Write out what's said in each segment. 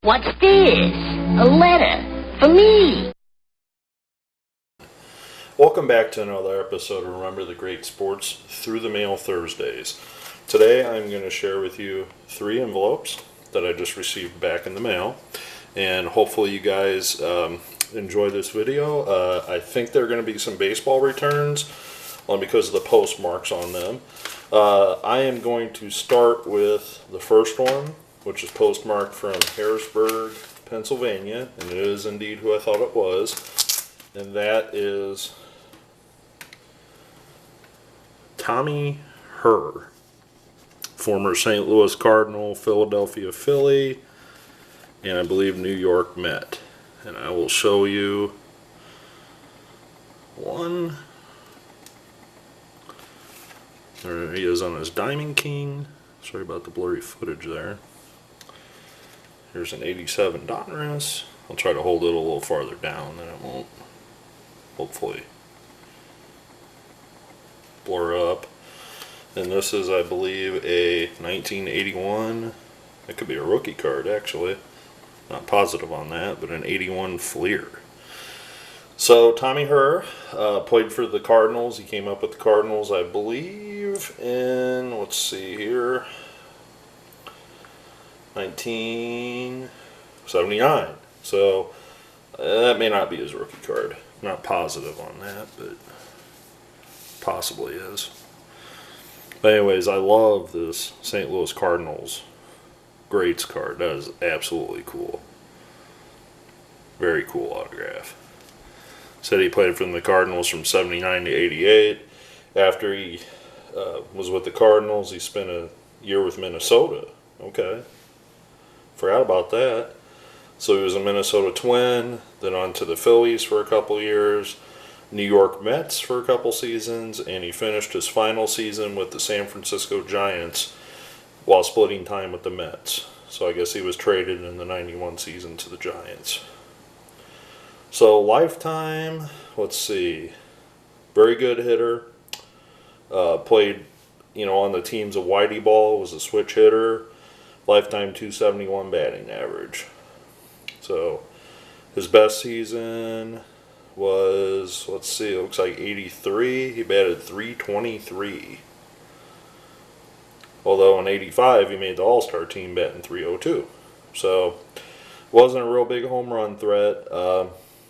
What's this? A letter for me. Welcome back to another episode of Remember the Great Sports Through the Mail Thursdays. Today I'm going to share with you 3 envelopes that I just received back in the mail, and hopefully you guys enjoy this video. I think there are going to be some baseball returns because of the postmarks on them. I am going to start with the first one, which is postmarked from Harrisburg, Pennsylvania, and it is indeed who I thought it was, and that is Tommy Herr, former St. Louis Cardinal, Philadelphia Philly, and I believe New York Met. And I will show you one. There he is on his Diamond King. Sorry about the blurry footage there. Here's an 87 Donruss. I'll try to hold it a little farther down, then it won't hopefully blur up. And this is, I believe, a 1981. It could be a rookie card, actually. Not positive on that, but an 81 Fleer. So Tommy Herr played for the Cardinals. He came up with the Cardinals, I believe, in, let's see here, 1979. So that may not be his rookie card. I'm not positive on that, but possibly is. But anyways, I love this St. Louis Cardinals Greats card. That is absolutely cool. Very cool autograph. Said he played for the Cardinals from 79 to 88. After he was with the Cardinals, he spent a year with Minnesota. Okay. Forgot about that. So he was a Minnesota Twin, then on to the Phillies for a couple years, New York Mets for a couple seasons, and he finished his final season with the San Francisco Giants while splitting time with the Mets. So I guess he was traded in the 91 season to the Giants. So lifetime, let's see, very good hitter. Played, on the teams of Whitey Ball, was a switch hitter. Lifetime 271 batting average. So his best season was, let's see, it looks like 83. He batted 323. Although in 85 he made the All-Star team batting 302. So wasn't a real big home run threat.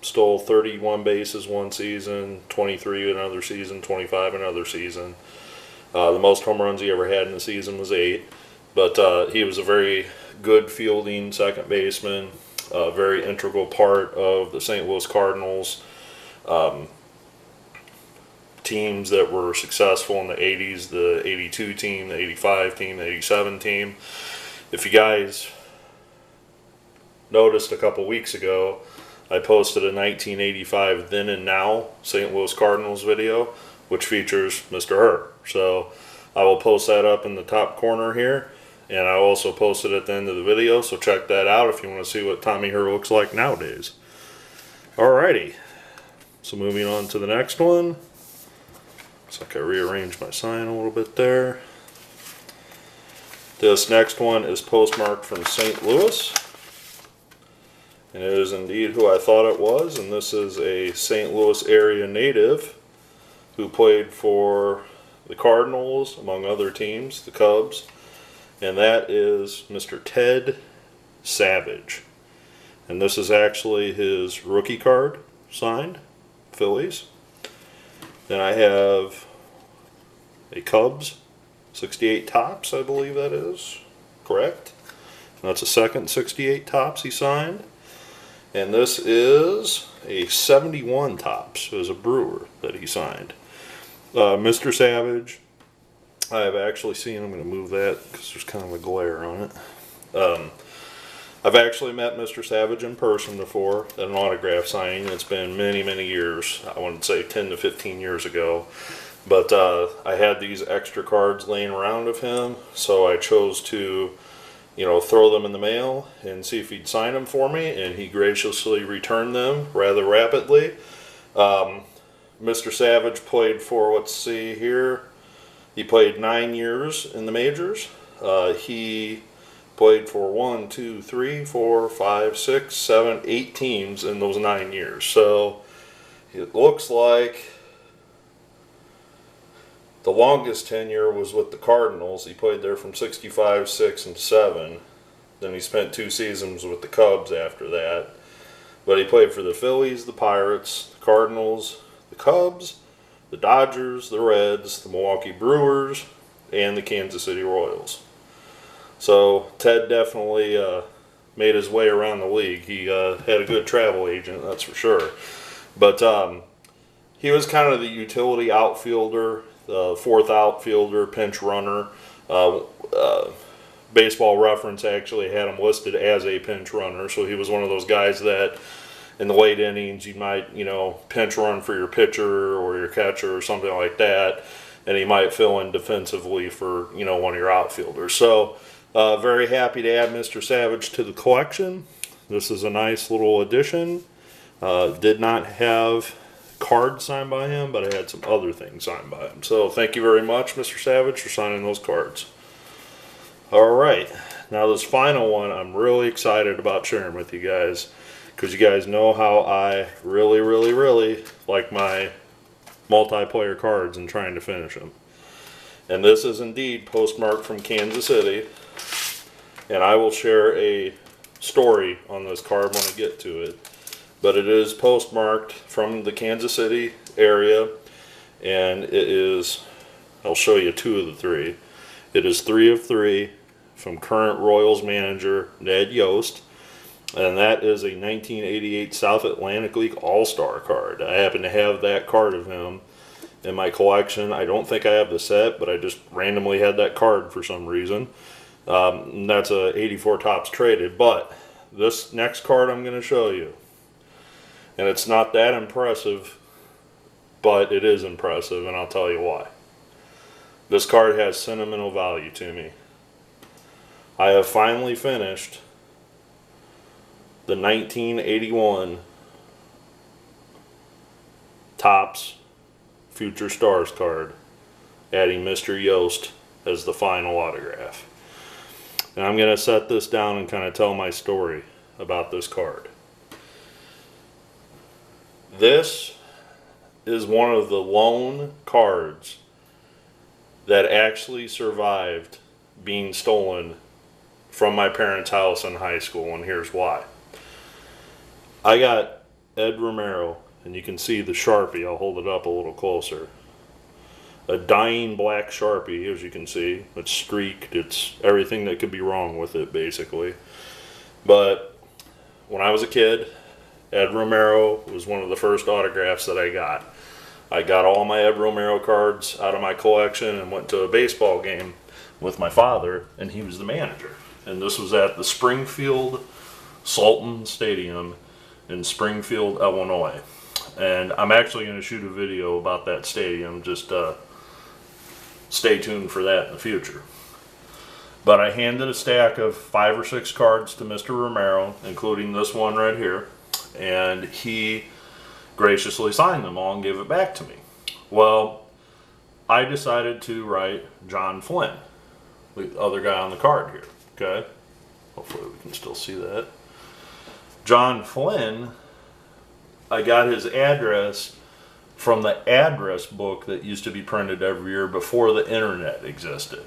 Stole 31 bases one season, 23 another season, 25 another season. The most home runs he ever had in the season was 8. But he was a very good fielding second baseman, a very integral part of the St. Louis Cardinals teams that were successful in the 80s, the 82 team, the 85 team, the 87 team. If you guys noticed a couple weeks ago, I posted a 1985 Then and Now St. Louis Cardinals video, which features Mr. Herr. So I will post that up in the top corner here, and I also post it at the end of the video, so check that out if you want to see what Tommy Herr looks like nowadays. Alrighty, so moving on to the next one. Looks like I rearranged my sign a little bit there. This next one is postmarked from St. Louis, and it is indeed who I thought it was, and this is a St. Louis area native who played for the Cardinals, among other teams, the Cubs, and that is Mr. Ted Savage. And this is actually his rookie card signed, Phillies. Then I have a Cubs 68 Topps, I believe that is correct. And that's a second 68 Topps he signed. And this is a 71 Topps as a Brewer that he signed. Mr. Savage, I have actually seen, I'm going to move that because there's kind of a glare on it. I've actually met Mr. Savage in person before at an autograph signing. It's been many, many years. I want to say 10 to 15 years ago. But I had these extra cards laying around of him, so I chose to, throw them in the mail and see if he'd sign them for me, and he graciously returned them rather rapidly. Mr. Savage played for, let's see here, he played 9 years in the majors. He played for 1, 2, 3, 4, 5, 6, 7, 8 teams in those 9 years. So it looks like the longest tenure was with the Cardinals. He played there from 65, 6, and 7. Then he spent 2 seasons with the Cubs after that. But he played for the Phillies, the Pirates, the Cardinals, the Cubs, the Dodgers, the Reds, the Milwaukee Brewers, and the Kansas City Royals. So Ted definitely made his way around the league. He had a good travel agent, that's for sure. But he was kind of the utility outfielder, the fourth outfielder, pinch runner. Baseball Reference actually had him listed as a pinch runner, so he was one of those guys that in the late innings you might, pinch run for your pitcher or your catcher or something like that, and he might fill in defensively for, one of your outfielders. So very happy to add Mr. Savage to the collection. This is a nice little addition. Did not have cards signed by him, but I had some other things signed by him. So thank you very much, Mr. Savage, for signing those cards. All right, now this final one I'm really excited about sharing with you guys, because you guys know how I really, really, really like my multiplayer cards and trying to finish them. And this is indeed postmarked from Kansas City, and I will share a story on this card when I get to it. But it is postmarked from the Kansas City area, and it is, I'll show you 2 of the 3. It is 3 of 3 from current Royals manager Ned Yost, and that is a 1988 South Atlantic League All-Star card. I happen to have that card of him in my collection. I don't think I have the set, but I just randomly had that card for some reason. And that's a 84 Topps traded. But this next card I'm going to show you, and it's not that impressive, but it is impressive, and I'll tell you why. This card has sentimental value to me. I have finally finished the 1981 Topps Future Stars card, adding Mr. Yost as the final autograph. And I'm going to set this down and kind of tell my story about this card. This is one of the lone cards that actually survived being stolen from my parents' house in high school, and here's why. I got Ed Romero, and you can see the Sharpie. I'll hold it up a little closer. A dying black Sharpie, as you can see. It's streaked. It's everything that could be wrong with it, basically. But when I was a kid, Ed Romero was one of the first autographs that I got. I got all my Ed Romero cards out of my collection and went to a baseball game with my father, and he was the manager. And this was at the Springfield Sultan Stadium in Springfield, Illinois. And I'm actually going to shoot a video about that stadium. Just stay tuned for that in the future. But I handed a stack of 5 or 6 cards to Mr. Romero, including this one right here. And he graciously signed them all and gave it back to me. Well, I decided to write John Flynn, the other guy on the card here. Okay? Hopefully we can still see that. John Flynn, I got his address from the address book that used to be printed every year before the internet existed.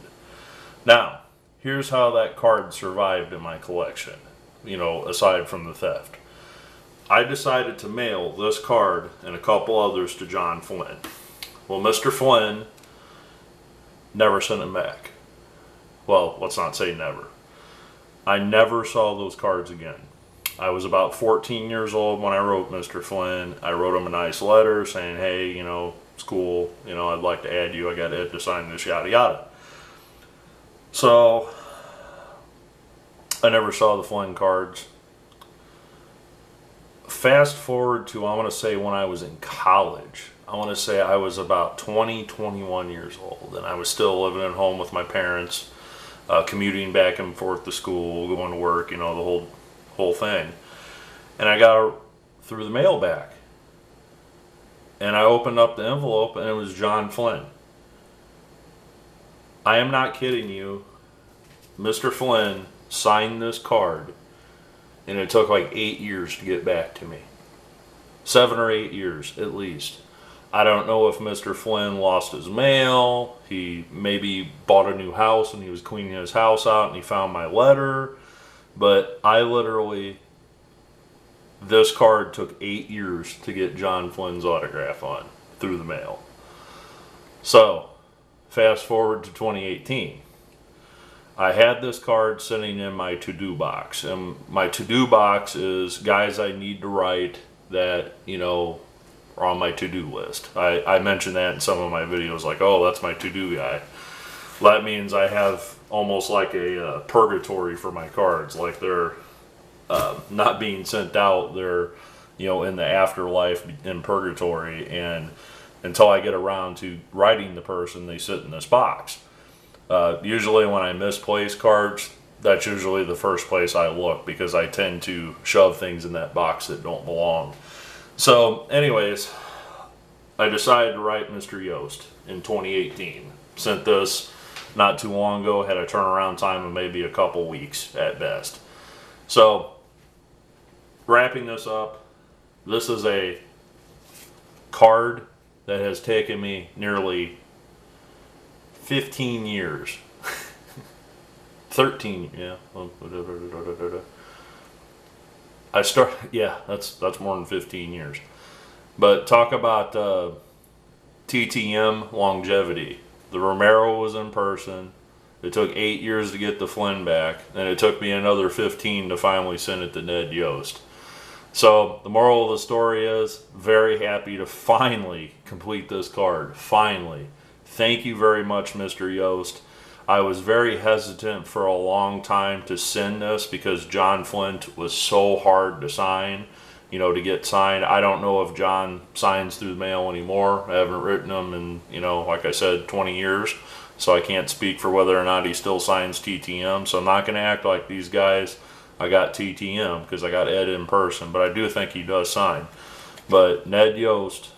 Now, here's how that card survived in my collection, aside from the theft. I decided to mail this card and a couple others to John Flynn. Well, Mr. Flynn never sent them back. Well, let's not say never. I never saw those cards again. I was about 14 years old when I wrote Mr. Flynn. I wrote him a nice letter saying, hey, it's cool. I'd like to add you. I got Ed to sign this, yada, yada. So, I never saw the Flynn cards. Fast forward to, I want to say, when I was in college. I want to say I was about 20, 21 years old. And I was still living at home with my parents, commuting back and forth to school, going to work, the whole thing. And I got through the mail back, and I opened up the envelope, and it was John Flynn. I am not kidding you. Mr. Flynn signed this card, and it took like 8 years to get back to me. 7 or 8 years at least. I don't know if Mr. Flynn lost his mail. He maybe bought a new house and he was cleaning his house out and he found my letter. But I literally, this card took 8 years to get John Flynn's autograph on through the mail. So, fast forward to 2018. I had this card sitting in my to-do box. And my to-do box is guys I need to write that, you know, are on my to-do list. I mentioned that in some of my videos, like, oh, that's my to-do guy. That means I have almost like a purgatory for my cards. Like they're not being sent out. They're, you know, in the afterlife in purgatory. And until I get around to writing the person, they sit in this box. Usually when I misplace cards, that's usually the first place I look because I tend to shove things in that box that don't belong. So anyways, I decided to write Mr. Yost in 2018. Sent this not too long ago, had a turnaround time of maybe a couple weeks at best. So wrapping this up, this is a card that has taken me nearly 15 years. 13, yeah. That's more than 15 years. But talk about TTM longevity. The Romero was in person. It took 8 years to get the Flynn back, and it took me another 15 to finally send it to Ned Yost. So the moral of the story is, very happy to finally complete this card. Finally. Thank you very much, Mr. Yost. I was very hesitant for a long time to send this because John Flint was so hard to sign, you know, to get signed. I don't know if John signs through the mail anymore. I haven't written him in, you know, like I said, 20 years. So I can't speak for whether or not he still signs TTM. So I'm not going to act like these guys, I got TTM because I got Ed in person. But I do think he does sign. But Ned Yost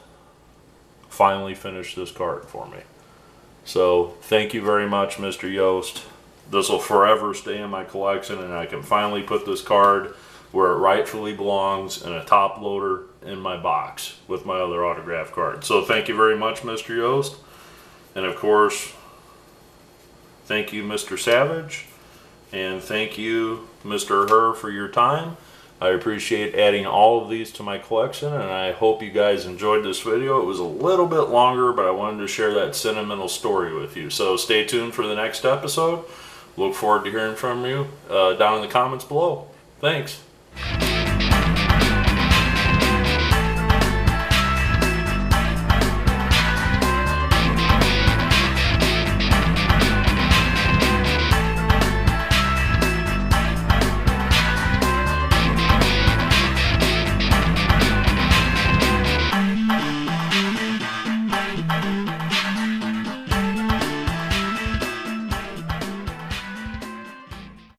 finally finished this card for me. So thank you very much, Mr. Yost. This will forever stay in my collection, and I can finally put this card where it rightfully belongs in a top loader in my box with my other autograph cards. So thank you very much, Mr. Yost. And of course, thank you, Mr. Savage. And thank you, Mr. Herr, for your time. I appreciate adding all of these to my collection, and I hope you guys enjoyed this video. It was a little bit longer, but I wanted to share that sentimental story with you. So stay tuned for the next episode. Look forward to hearing from you down in the comments below. Thanks.